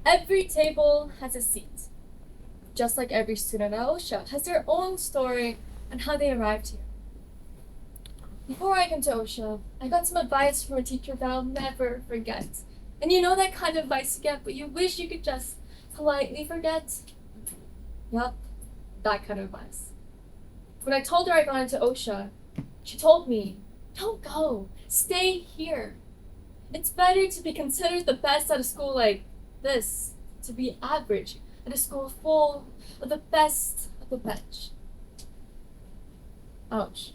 Every table has a seat, just like every student at OSHA has their own story on how they arrived here. Before I came to OSHA, I got some advice from a teacher that I'll never forget. And you know that kind of advice you get, but you wish you could just politely forget? Yup, that kind of advice. When I told her I got into OSHA, she told me, "Don't go, stay here. It's better to be considered the best at a school like this, to be average at a school full of the best of the bench." Ouch.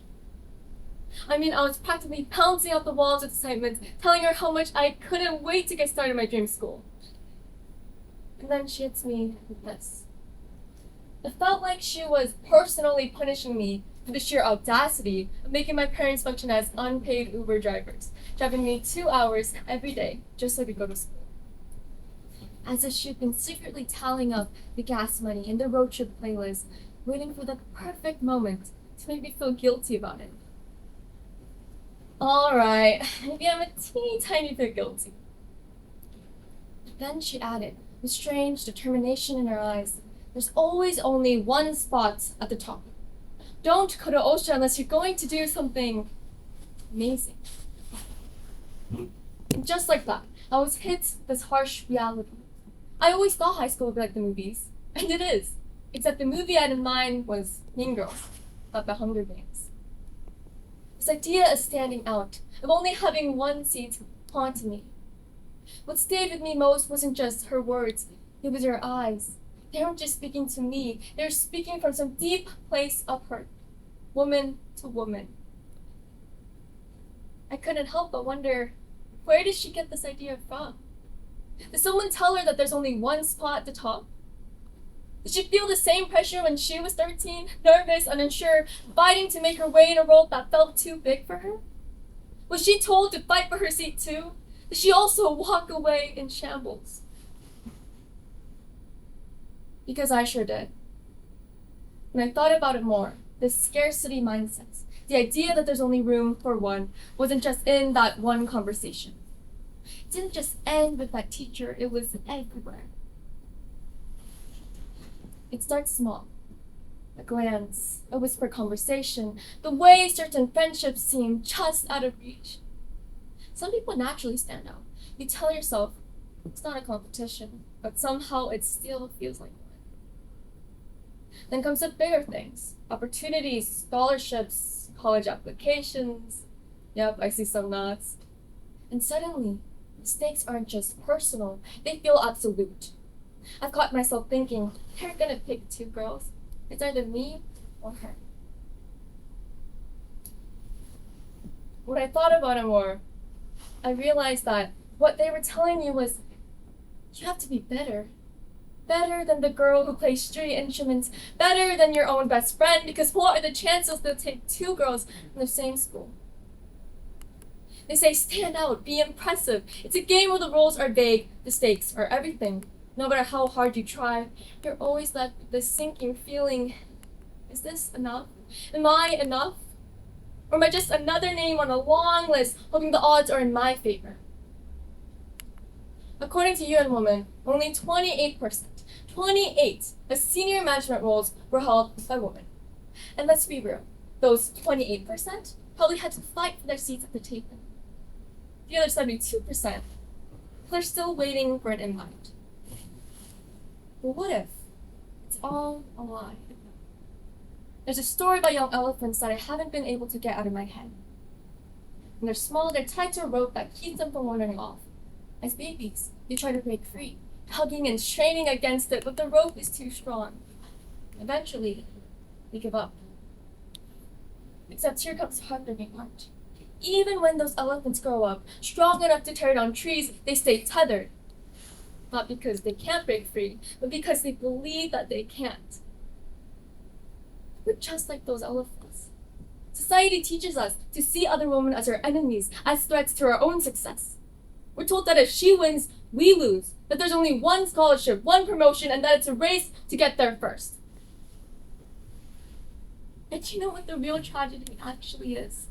I mean, I was practically pouncing off the walls with excitement, telling her how much I couldn't wait to get started in my dream school. And then she hits me with this. It felt like she was personally punishing me for the sheer audacity of making my parents function as unpaid Uber drivers, driving me 2 hours every day just so I could go to school. As if she'd been secretly tallying up the gas money in the road trip playlist, waiting for the perfect moment to make me feel guilty about it. Alright, maybe I'm a teeny tiny bit guilty. But then she added, with strange determination in her eyes, "There's always only one spot at the top. Don't go to OSHA unless you're going to do something amazing." And just like that, I was hit with this harsh reality. I always thought high school would be like the movies, and it is, except the movie I had in mind was Mean Girls, not The Hunger Games. This idea of standing out, of only having one seat, haunted me. What stayed with me most wasn't just her words, it was her eyes. They weren't just speaking to me, they were speaking from some deep place of hurt, woman to woman. I couldn't help but wonder, where did she get this idea from? Did someone tell her that there's only one spot at the top? Did she feel the same pressure when she was 13, nervous, unsure, fighting to make her way in a world that felt too big for her? Was she told to fight for her seat too? Did she also walk away in shambles? Because I sure did. When I thought about it more, this scarcity mindset, the idea that there's only room for one, wasn't just in that one conversation. It didn't just end with that teacher, it was everywhere. It starts small. A glance, a whispered conversation, the way certain friendships seem just out of reach. Some people naturally stand out. You tell yourself, it's not a competition, but somehow it still feels like one. Then comes the bigger things, opportunities, scholarships, college applications. Yep, I see some nods. And suddenly, the stakes aren't just personal, they feel absolute. I've caught myself thinking, they're gonna pick two girls. It's either me or her. When I thought about it more, I realized that what they were telling me was, you have to be better. Better than the girl who plays string instruments, better than your own best friend, because what are the chances they'll take two girls from the same school? They say stand out, be impressive. It's a game where the rules are vague, the stakes are everything. No matter how hard you try, you're always left with this sinking feeling, is this enough? Am I enough? Or am I just another name on a long list, hoping the odds are in my favor? According to UN Women, only 28% of senior management roles were held by women. And let's be real, those 28% probably had to fight for their seats at the table. The other 72%, they're still waiting for an invite. But what if it's all a lie? There's a story about young elephants that I haven't been able to get out of my head. When they're small, they're tied to a rope that keeps them from wandering off. As babies, they try to break free, tugging and straining against it, but the rope is too strong. Eventually, they give up. Except here comes the heartbreaking part. Even when those elephants grow up, strong enough to tear down trees, they stay tethered. Not because they can't break free, but because they believe that they can't. We're just like those elephants. Society teaches us to see other women as our enemies, as threats to our own success. We're told that if she wins, we lose, that there's only one scholarship, one promotion, and that it's a race to get there first. And you know what the real tragedy actually is?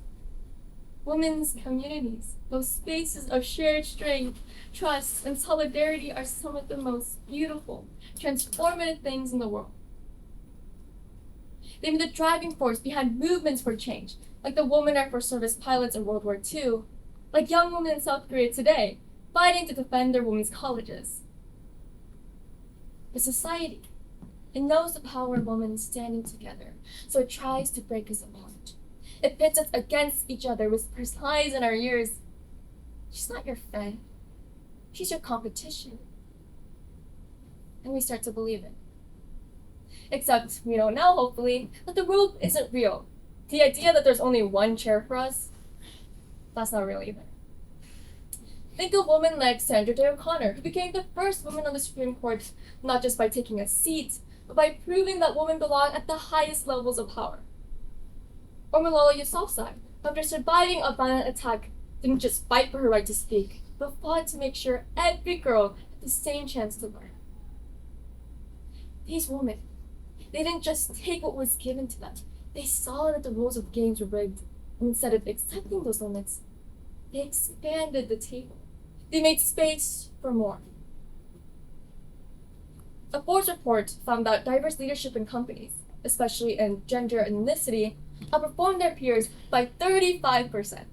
Women's communities, those spaces of shared strength, trust, and solidarity are some of the most beautiful, transformative things in the world. They've been the driving force behind movements for change, like the Women Air Force Service pilots in World War II, like young women in South Korea today, fighting to defend their women's colleges. The society, it knows the power of women standing together, so it tries to break us apart. It pits us against each other, whispers lies in our ears. She's not your friend. She's your competition. And we start to believe it. Except we know now, hopefully, that the world isn't real. The idea that there's only one chair for us, that's not real either. Think of women like Sandra Day O'Connor, who became the first woman on the Supreme Court, not just by taking a seat, but by proving that women belong at the highest levels of power. Or Malala Yousafzai, who after surviving a violent attack, didn't just fight for her right to speak, but fought to make sure every girl had the same chance to learn. These women, they didn't just take what was given to them. They saw that the rules of the games were rigged, and instead of accepting those limits, they expanded the table. They made space for more. A Forbes report found that diverse leadership in companies, especially in gender and ethnicity, outperformed their peers by 35%.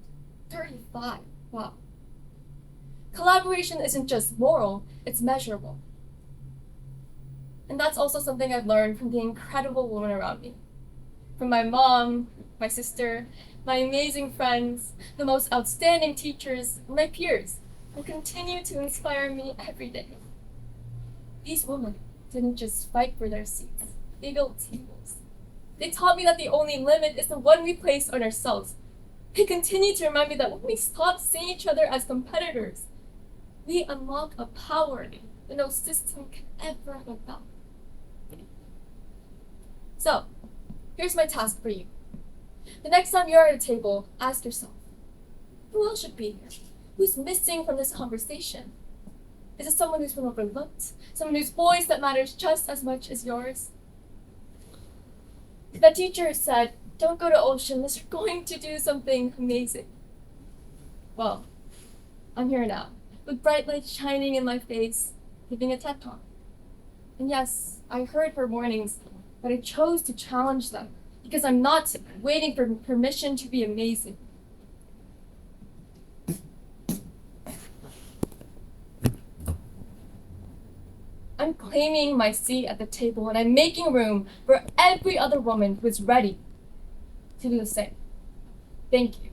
35, wow. Collaboration isn't just moral, it's measurable. And that's also something I've learned from the incredible women around me. From my mom, my sister, my amazing friends, the most outstanding teachers, and my peers, who continue to inspire me every day. These women didn't just fight for their seats, they built tables. They taught me that the only limit is the one we place on ourselves. They continue to remind me that when we stop seeing each other as competitors, we unlock a power that no system can ever without. So, here's my task for you. The next time you're at a table, ask yourself, who else should be here? Who's missing from this conversation? Is it someone who's been overlooked? Someone whose voice that matters just as much as yours? That teacher said, don't go to ocean unless you're going to do something amazing. Well, I'm here now, with bright lights shining in my face, giving a TED Talk. And yes, I heard her warnings, but I chose to challenge them because I'm not waiting for permission to be amazing. I'm claiming my seat at the table and I'm making room for every other woman who is ready to do the same. Thank you.